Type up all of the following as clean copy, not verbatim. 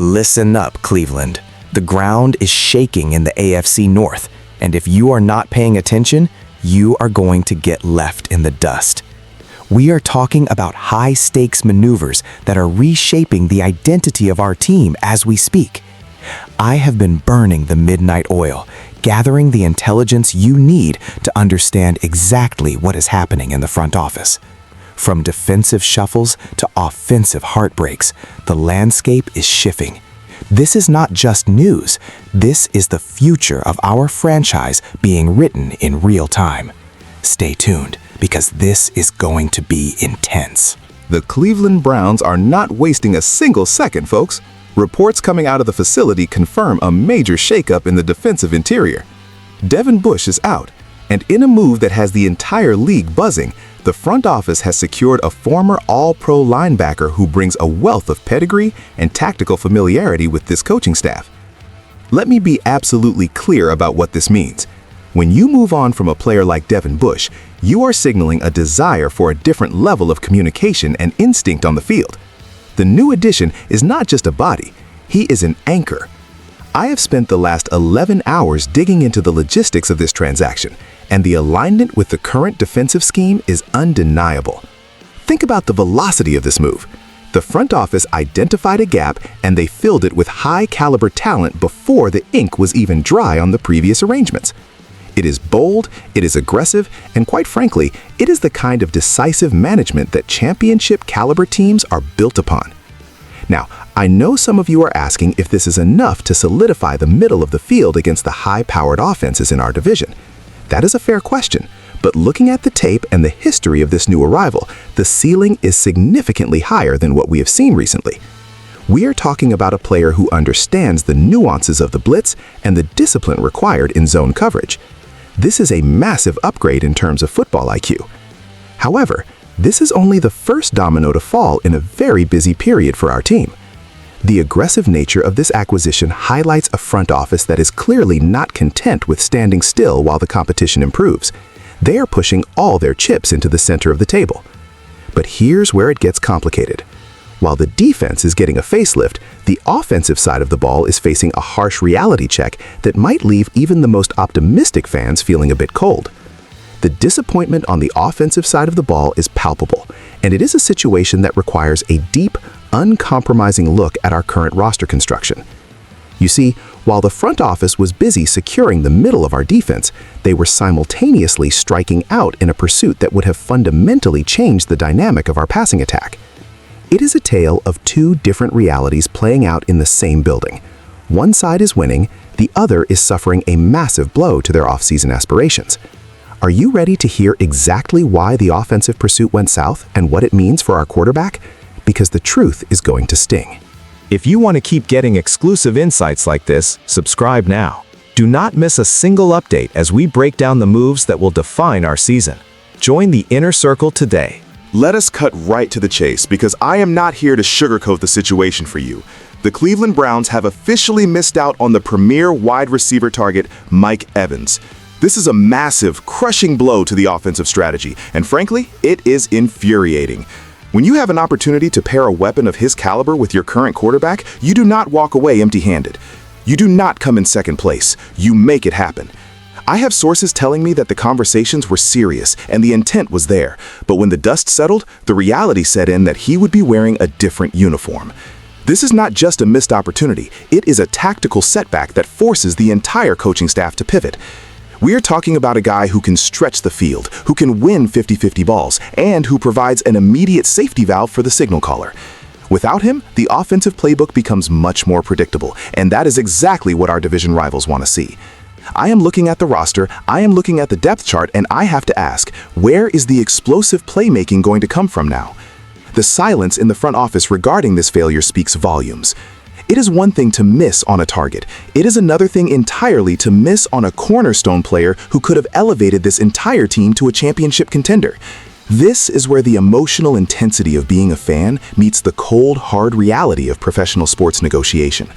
Listen up, Cleveland. The ground is shaking in the AFC North, and if you are not paying attention, you are going to get left in the dust. We are talking about high-stakes maneuvers that are reshaping the identity of our team as we speak. I have been burning the midnight oil, gathering the intelligence you need to understand exactly what is happening in the front office. From defensive shuffles to offensive heartbreaks, the landscape is shifting. This is not just news. This is the future of our franchise being written in real time. Stay tuned, because this is going to be intense. The Cleveland Browns are not wasting a single second, folks. Reports coming out of the facility confirm a major shakeup in the defensive interior. Devin Bush is out, and in a move that has the entire league buzzing, the front office has secured a former All-Pro linebacker who brings a wealth of pedigree and tactical familiarity with this coaching staff. Let me be absolutely clear about what this means. When you move on from a player like Devin Bush, you are signaling a desire for a different level of communication and instinct on the field. The new addition is not just a body, he is an anchor. I have spent the last 11 hours digging into the logistics of this transaction, and the alignment with the current defensive scheme is undeniable. Think about the velocity of this move. The front office identified a gap and they filled it with high-caliber talent before the ink was even dry on the previous arrangements. It is bold, it is aggressive, and quite frankly, it is the kind of decisive management that championship-caliber teams are built upon. Now, I know some of you are asking if this is enough to solidify the middle of the field against the high-powered offenses in our division. That is a fair question, but looking at the tape and the history of this new arrival, the ceiling is significantly higher than what we have seen recently. We are talking about a player who understands the nuances of the blitz and the discipline required in zone coverage. This is a massive upgrade in terms of football IQ. However, this is only the first domino to fall in a very busy period for our team. The aggressive nature of this acquisition highlights a front office that is clearly not content with standing still while the competition improves. They are pushing all their chips into the center of the table. But here's where it gets complicated. While the defense is getting a facelift, the offensive side of the ball is facing a harsh reality check that might leave even the most optimistic fans feeling a bit cold. The disappointment on the offensive side of the ball is palpable, and it is a situation that requires a deep, uncompromising look at our current roster construction. You see, while the front office was busy securing the middle of our defense, they were simultaneously striking out in a pursuit that would have fundamentally changed the dynamic of our passing attack. It is a tale of two different realities playing out in the same building. One side is winning, the other is suffering a massive blow to their offseason aspirations. Are you ready to hear exactly why the offensive pursuit went south and what it means for our quarterback? Because the truth is going to sting. If you want to keep getting exclusive insights like this, subscribe now. Do not miss a single update as we break down the moves that will define our season. Join the Inner Circle today. Let us cut right to the chase, because I am not here to sugarcoat the situation for you. The Cleveland Browns have officially missed out on the premier wide receiver target, Mike Evans. This is a massive, crushing blow to the offensive strategy, and frankly, it is infuriating. When you have an opportunity to pair a weapon of his caliber with your current quarterback, you do not walk away empty-handed. You do not come in second place. You make it happen. I have sources telling me that the conversations were serious and the intent was there, but when the dust settled, the reality set in that he would be wearing a different uniform. This is not just a missed opportunity, it is a tactical setback that forces the entire coaching staff to pivot. We are talking about a guy who can stretch the field, who can win 50-50 balls, and who provides an immediate safety valve for the signal caller. Without him, the offensive playbook becomes much more predictable, and that is exactly what our division rivals want to see. I am looking at the roster, I am looking at the depth chart, and I have to ask, where is the explosive playmaking going to come from now? The silence in the front office regarding this failure speaks volumes. It is one thing to miss on a target. It is another thing entirely to miss on a cornerstone player who could have elevated this entire team to a championship contender. This is where the emotional intensity of being a fan meets the cold, hard reality of professional sports negotiation.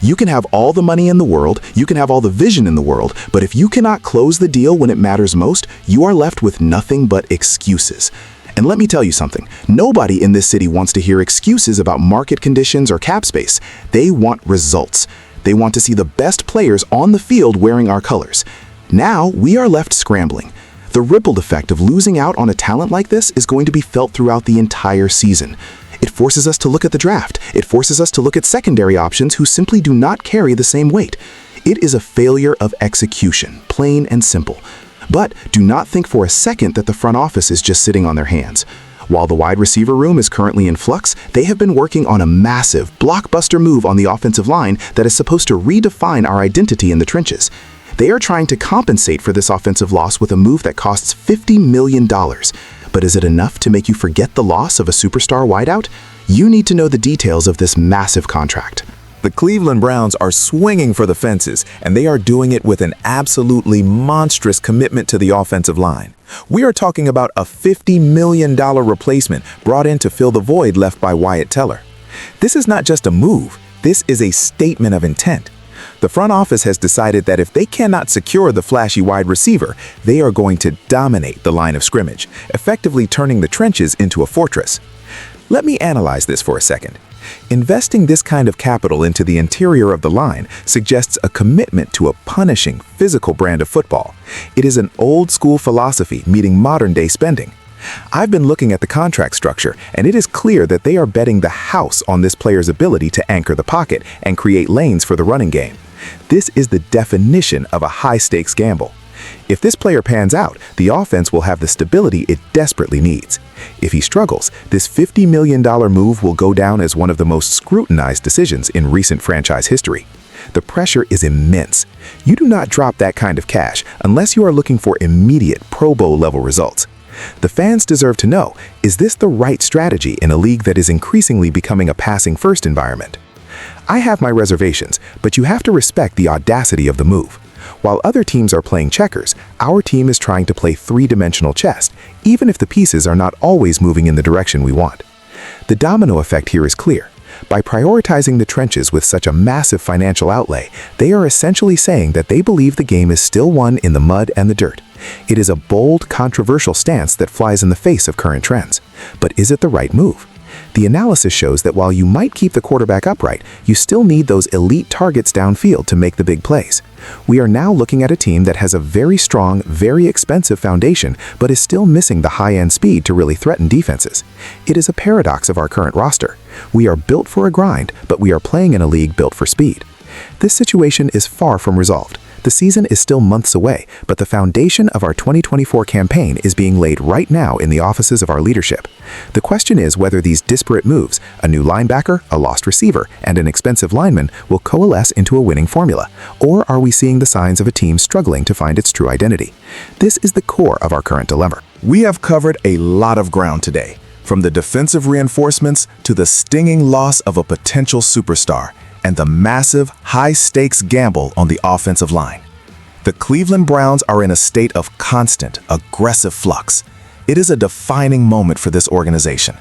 You can have all the money in the world, you can have all the vision in the world, but if you cannot close the deal when it matters most, you are left with nothing but excuses. And let me tell you something, nobody in this city wants to hear excuses about market conditions or cap space. They want results. They want to see the best players on the field wearing our colors. Now we are left scrambling. The ripple effect of losing out on a talent like this is going to be felt throughout the entire season. It forces us to look at the draft. It forces us to look at secondary options who simply do not carry the same weight. It is a failure of execution, plain and simple. But do not think for a second that the front office is just sitting on their hands. While the wide receiver room is currently in flux, they have been working on a massive, blockbuster move on the offensive line that is supposed to redefine our identity in the trenches. They are trying to compensate for this offensive loss with a move that costs $50 million. But is it enough to make you forget the loss of a superstar wideout? You need to know the details of this massive contract. The Cleveland Browns are swinging for the fences, and they are doing it with an absolutely monstrous commitment to the offensive line. We are talking about a $50 million replacement brought in to fill the void left by Wyatt Teller. This is not just a move, this is a statement of intent. The front office has decided that if they cannot secure the flashy wide receiver, they are going to dominate the line of scrimmage, effectively turning the trenches into a fortress. Let me analyze this for a second. Investing this kind of capital into the interior of the line suggests a commitment to a punishing, physical brand of football. It is an old-school philosophy meeting modern-day spending. I've been looking at the contract structure, and it is clear that they are betting the house on this player's ability to anchor the pocket and create lanes for the running game. This is the definition of a high-stakes gamble. If this player pans out, the offense will have the stability it desperately needs. If he struggles, this $50 million move will go down as one of the most scrutinized decisions in recent franchise history. The pressure is immense. You do not drop that kind of cash unless you are looking for immediate Pro Bowl level results. The fans deserve to know, is this the right strategy in a league that is increasingly becoming a passing-first environment? I have my reservations, but you have to respect the audacity of the move. While other teams are playing checkers, our team is trying to play three-dimensional chess, even if the pieces are not always moving in the direction we want. The domino effect here is clear. By prioritizing the trenches with such a massive financial outlay, they are essentially saying that they believe the game is still won in the mud and the dirt. It is a bold, controversial stance that flies in the face of current trends. But is it the right move? The analysis shows that while you might keep the quarterback upright, you still need those elite targets downfield to make the big plays. We are now looking at a team that has a very strong, very expensive foundation, but is still missing the high-end speed to really threaten defenses. It is a paradox of our current roster. We are built for a grind, but we are playing in a league built for speed. This situation is far from resolved. The season is still months away, but the foundation of our 2024 campaign is being laid right now in the offices of our leadership. The question is whether these disparate moves, a new linebacker, a lost receiver, and an expensive lineman, will coalesce into a winning formula, or are we seeing the signs of a team struggling to find its true identity? This is the core of our current dilemma. We have covered a lot of ground today, from the defensive reinforcements to the stinging loss of a potential superstar, and the massive, high-stakes gamble on the offensive line. The Cleveland Browns are in a state of constant, aggressive flux. It is a defining moment for this organization.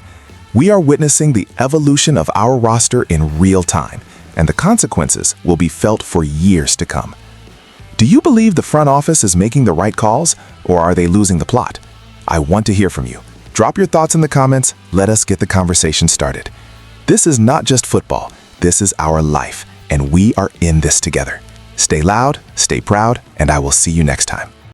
We are witnessing the evolution of our roster in real time, and the consequences will be felt for years to come. Do you believe the front office is making the right calls, or are they losing the plot? I want to hear from you. Drop your thoughts in the comments. Let us get the conversation started. This is not just football. This is our life, and we are in this together. Stay loud, stay proud, and I will see you next time.